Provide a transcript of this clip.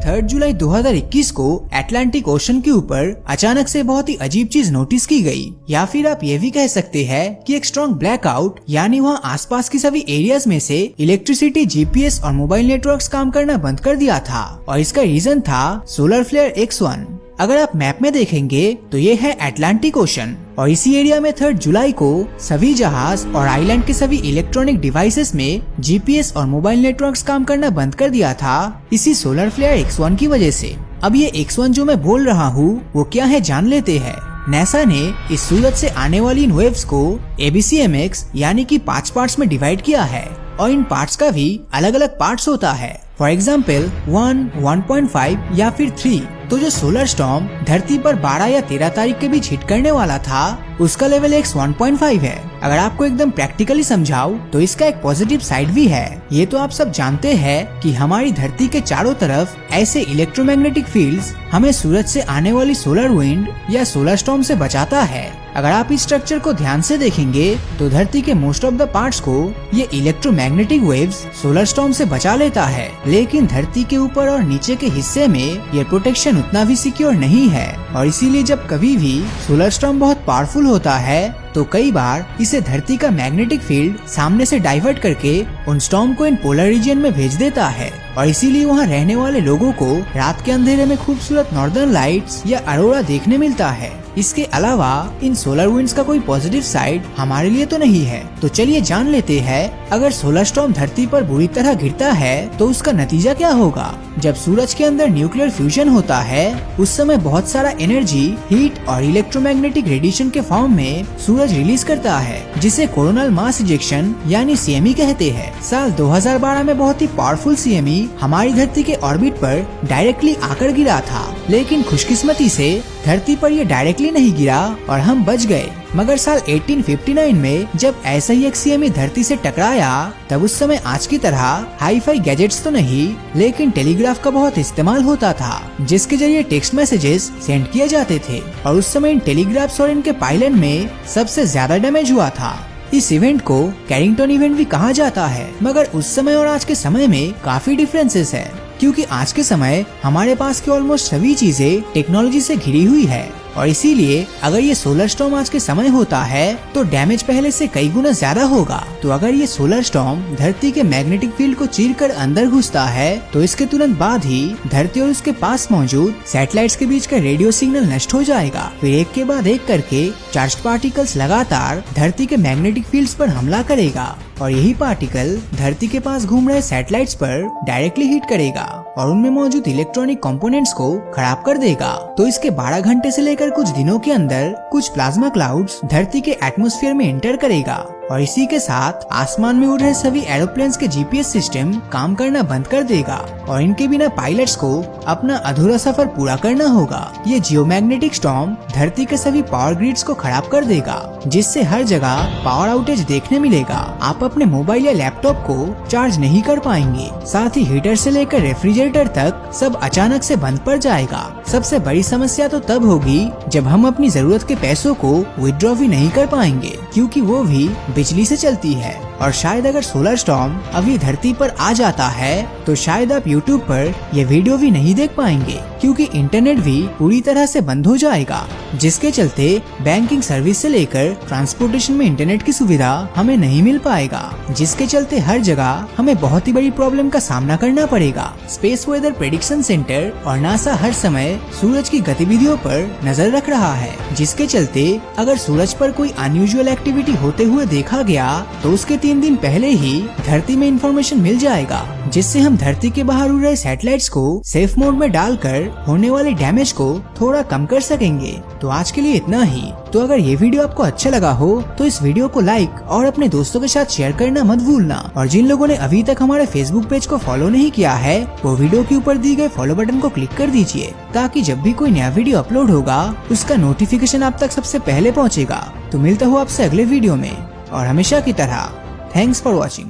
3 जुलाई 2021 को Atlantic ocean के ऊपर अचानक से बहुत ही अजीब चीज नोटिस की गई, या फिर आप ये भी कह सकते हैं कि एक स्ट्रॉन्ग ब्लैकआउट, यानी वहाँ आसपास की सभी एरियाज में से इलेक्ट्रिसिटी, जीपीएस और मोबाइल नेटवर्क्स काम करना बंद कर दिया था। और इसका रीजन था सोलर फ्लेयर X1। अगर आप मैप में देखेंगे तो ये है अटलांटिक ओशन, और इसी एरिया में 3 जुलाई को सभी जहाज और आइलैंड के सभी इलेक्ट्रॉनिक डिवाइसेस में जीपीएस और मोबाइल नेटवर्क्स काम करना बंद कर दिया था, इसी सोलर फ्लेयर X1 की वजह से। अब ये X1 जो मैं बोल रहा हूँ वो क्या है जान लेते हैं। नासा ने इस सूरज से आने वाली इन वेव्स को ABCMX यानी कि 5 पार्ट्स में डिवाइड किया है, और इन पार्ट्स का भी अलग अलग पार्ट्स होता है। फॉर एग्जाम्पल 1, 1.5 या फिर 3। तो जो सोलर स्टॉर्म धरती पर 12 या 13 तारीख के बीच हिट करने वाला था, उसका लेवल X 1.5 है। अगर आपको एकदम प्रैक्टिकली समझाऊं तो इसका एक पॉजिटिव साइड भी है। ये तो आप सब जानते हैं कि हमारी धरती के चारों तरफ ऐसे इलेक्ट्रोमैग्नेटिक फील्ड्स हमें सूरज से आने वाली सोलर विंड या सोलर स्टॉर्म से बचाता है। अगर आप इस स्ट्रक्चर को ध्यान से देखेंगे तो धरती के मोस्ट ऑफ द पार्ट्स को ये इलेक्ट्रोमैग्नेटिक वेव्स सोलर स्टॉर्म से बचा लेता है, लेकिन धरती के ऊपर और नीचे के हिस्से में ये प्रोटेक्शन उतना भी सिक्योर नहीं है। और इसीलिए जब कभी भी सोलर स्टॉर्म बहुत पावरफुल होता है तो कई बार इसे धरती का मैग्नेटिक फील्ड सामने से डाइवर्ट करके उन स्टॉर्म को इन पोलर रीजन में भेज देता है, और इसीलिए वहाँ रहने वाले लोगों को रात के अंधेरे में खूबसूरत नॉर्दर्न लाइट्स या अरोरा देखने मिलता है। इसके अलावा इन सोलर विंड्स का कोई पॉजिटिव साइड हमारे लिए तो नहीं है। तो चलिए जान लेते हैं, अगर सोलर स्टॉर्म धरती पर बुरी तरह गिरता है तो उसका नतीजा क्या होगा। जब सूरज के अंदर न्यूक्लियर फ्यूजन होता है उस समय बहुत सारा एनर्जी, हीट और इलेक्ट्रोमैग्नेटिक रेडिएशन के फॉर्म में सूरज रिलीज करता है, जिसे कोरोनल मास इजेक्शन यानी CME कहते हैं। साल 2012 में बहुत ही पावरफुल CME हमारी धरती के ऑर्बिट पर डायरेक्टली आकर गिरा था, लेकिन खुशकिस्मती से धरती पर ये डायरेक्टली नहीं गिरा और हम बच गए। मगर साल 1859 में जब ऐसा ही एक CME धरती से टकराया, तब उस समय आज की तरह हाई फाई गैजेट्स तो नहीं, लेकिन टेलीग्राफ का बहुत इस्तेमाल होता था, जिसके जरिए टेक्स्ट मैसेजेस सेंड किए जाते थे। और उस समय इन टेलीग्राफ्स और इनके पायलट में सबसे ज्यादा डैमेज हुआ था। इस इवेंट को कैरिंगटन इवेंट भी कहा जाता है। मगर उस समय और आज के समय में काफी डिफरेंसेस है, क्योंकि आज के समय हमारे पास की ऑलमोस्ट सभी चीजें टेक्नोलॉजी से घिरी हुई है, और इसीलिए अगर ये सोलर स्टॉर्म आज के समय होता है तो डैमेज पहले से कई गुना ज्यादा होगा। तो अगर ये सोलर स्टॉर्म धरती के मैग्नेटिक फील्ड को चीरकर अंदर घुसता है तो इसके तुरंत बाद ही धरती और उसके पास मौजूद सैटेलाइट्स के बीच का रेडियो सिग्नल नष्ट हो जाएगा। फिर एक के बाद एक करके चार्ज्ड पार्टिकल्स लगातार धरती के मैग्नेटिक फील्ड्स पर हमला करेगा, और यही पार्टिकल धरती के पास घूम रहे सैटेलाइट्स पर डायरेक्टली हिट करेगा और उनमें मौजूद इलेक्ट्रॉनिक कंपोनेंट्स को खराब कर देगा। तो इसके 12 घंटे से लेकर कुछ दिनों के अंदर कुछ प्लाज्मा क्लाउड्स धरती के एटमॉस्फेयर में एंटर करेगा, और इसी के साथ आसमान में उड़ रहे सभी एरोप्लेन्स के GPS सिस्टम काम करना बंद कर देगा, और इनके बिना पायलट्स को अपना अधूरा सफर पूरा करना होगा। ये जियोमैग्नेटिक स्टॉर्म धरती के सभी पावर ग्रिड्स को खराब कर देगा, जिससे हर जगह पावर आउटेज देखने मिलेगा। आप अपने मोबाइल या लैपटॉप को चार्ज नहीं कर पाएंगे, साथ ही हीटर से लेकर रेफ्रिजरेटर तक सब अचानक से बंद पड़ जाएगा। सबसे बड़ी समस्या तो तब होगी जब हम अपनी जरूरत के पैसों को विथड्रॉ भी नहीं कर पाएंगे, क्योंकि वो भी बिजली से चलती है। और शायद अगर सोलर स्टॉर्म अभी धरती पर आ जाता है तो शायद आप YouTube पर ये वीडियो भी नहीं देख पाएंगे, क्योंकि इंटरनेट भी पूरी तरह से बंद हो जाएगा, जिसके चलते बैंकिंग सर्विस से लेकर ट्रांसपोर्टेशन में इंटरनेट की सुविधा हमें नहीं मिल पाएगा, जिसके चलते हर जगह हमें बहुत ही बड़ी प्रॉब्लम का सामना करना पड़ेगा। स्पेस वेदर प्रेडिक्शन सेंटर और नासा हर समय सूरज की गतिविधियों पर नजर रख रहा है, जिसके चलते अगर सूरज पर कोई अनयूजुअल एक्टिविटी होते हुए देखा गया तो उसके 3 दिन पहले ही धरती में इंफॉर्मेशन मिल जाएगा, जिससे हम धरती के बाहर उड़ रहे सैटेलाइट्स को सेफ मोड में डालकर होने वाले डैमेज को थोड़ा कम कर सकेंगे। तो आज के लिए इतना ही। तो अगर ये वीडियो आपको अच्छा लगा हो तो इस वीडियो को लाइक और अपने दोस्तों के साथ शेयर करना मत भूलना, और जिन लोगों ने अभी तक हमारे फेसबुक पेज को फॉलो नहीं किया है वो वीडियो के ऊपर दी गए फॉलो बटन को क्लिक कर दीजिए, ताकि जब भी कोई नया वीडियो अपलोड होगा उसका नोटिफिकेशन आप तक सबसे पहले पहुँचेगा। तो मिलता हूँ आपसे अगले वीडियो में, और हमेशा की तरह थैंक्स फॉर वॉचिंग।